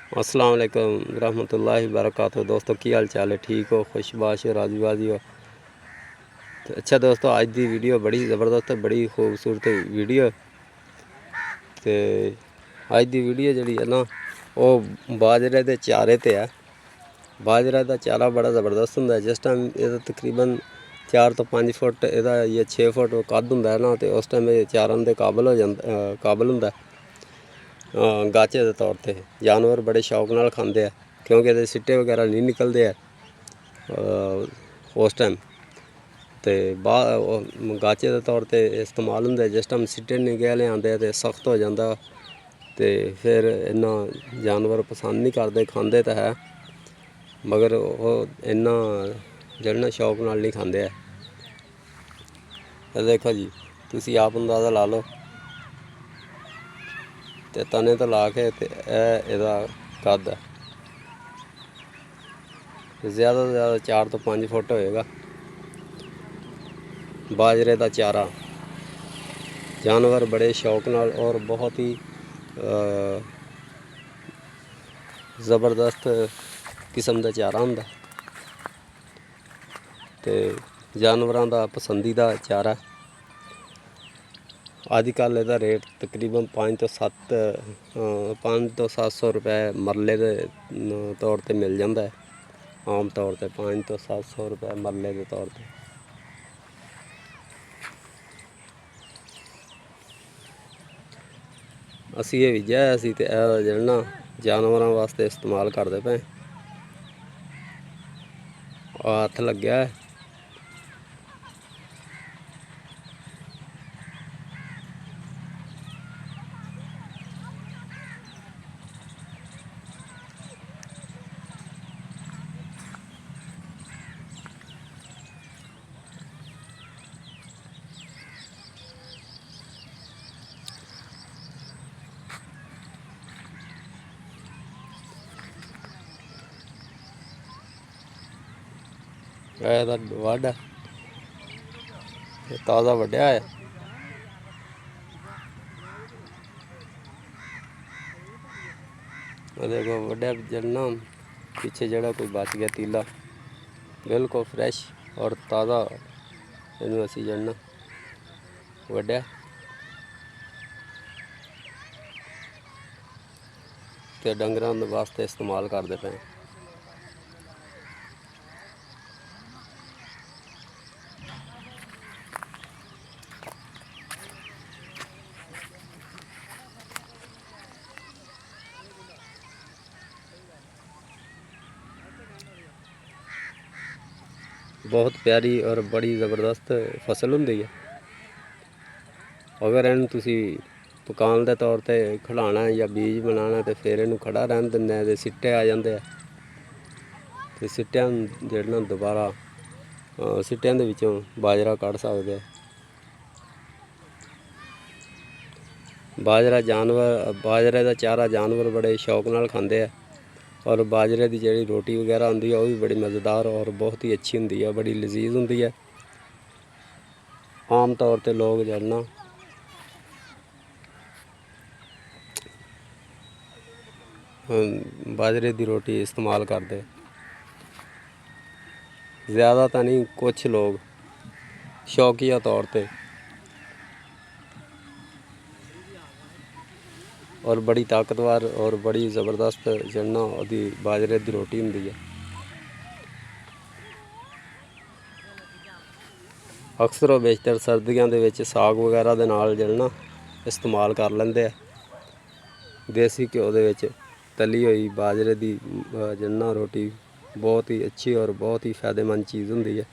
अस्सलाम वालेकुम रहमतुल्लाहि वबरकातुहू। दोस्तों की हाल चाल है? ठीक हो, खुशबाश हो, राजीबाजी हो? तो अच्छा दोस्तों, अज की वीडियो बड़ी ज़बरदस्त, बड़ी खूबसूरत वीडियो। तो अज की वीडियो जी है ना, वो बाजरे के चारे ते है। बाजरे का चारा बड़ा ज़बरदस्त होंगे। जिस टाइम ये तकरीबन 4 तो 5 फुट यदा ये 6 फुट कद होंगे ना, तो उस टाइम ये चारन के काबिल हो जाता, काबिल होंगे गाचे के तौर पर। जानवर बड़े शौक नाल खाते हैं क्योंकि ये सिट्टे वगैरह नहीं निकलते है उस टाइम। तो गाचे के तौर पर इस्तेमाल होंगे। जिस टाइम सिट्टे निकले आते तो सख्त हो जाता, तो फिर इन्ना जानवर पसंद नहीं करते। खाते तो है मगर वो इन्ना जड़ना शौक नाल नहीं खाते है। देखो जी, तुसी आप अंदाज़ा ला लो। तो तने तो ला के एदा कद है ज़्यादा तो ज़्यादा 4 तो 5 फुट होएगा। बाजरे का चारा जानवर बड़े शौक नाल और बहुत ही ज़बरदस्त किस्म का चारा होंदा। तो जानवरों का पसंदीदा चारा। अजकल इसका रेट तकरीबन 5 तो 700 रुपए मरले के तौर पर मिल जाता है। आम तौर पर 5 तो 700 रुपए मरले के तौर पर। असी ये बीजा असी तो जड़ना जानवरों वास्ते इस्तेमाल करते पे। हथ लग्या है। वड है, ताज़ा वड्या है। देखो वड्या जड़ना पीछे जड़ा कोई बच गया तीला, बिल्कुल फ्रैश और ताज़ा इनू असी जड़ना वड्या तो डंगरां वास्ते इस्तेमाल करते पे। बहुत प्यारी और बड़ी ज़बरदस्त फसल होंगी है। अगर इन तुसी पकाने के तौर पर खिलाना है या बीज बनाना तो फिर इनू खड़ा रहन देंगे तो सिट्टे आ जाते हैं। तो सिट्टियां जड़ना दोबारा सिट्टियां दे विचों बाजरा कढ़ सकते हैं। बाजरे का चारा जानवर बड़े शौक नाल खाते हैं और बाजरे की जी रोटी वगैरह होंगी है वह भी बड़ी मज़ेदार और बहुत ही अच्छी होंगी है, बड़ी लजीज होंगी है। आम तौर पर लोग जड़ना बाजरे की रोटी इस्तेमाल करते, ज़्यादा तो नहीं, कुछ लोग शौकिया तौर पर। और बड़ी ताकतवर और बड़ी ज़बरदस्त जड़ना वही बाजरे की रोटी होंगी है। अक्सर व बेशतर सर्दियों के साग वगैरह के नाल जड़ना इस्तेमाल कर लेंदे है। देसी घ्यो के तली हुई बाजरे की जड़ना रोटी बहुत ही अच्छी और बहुत ही फायदेमंद चीज़ होंगी है।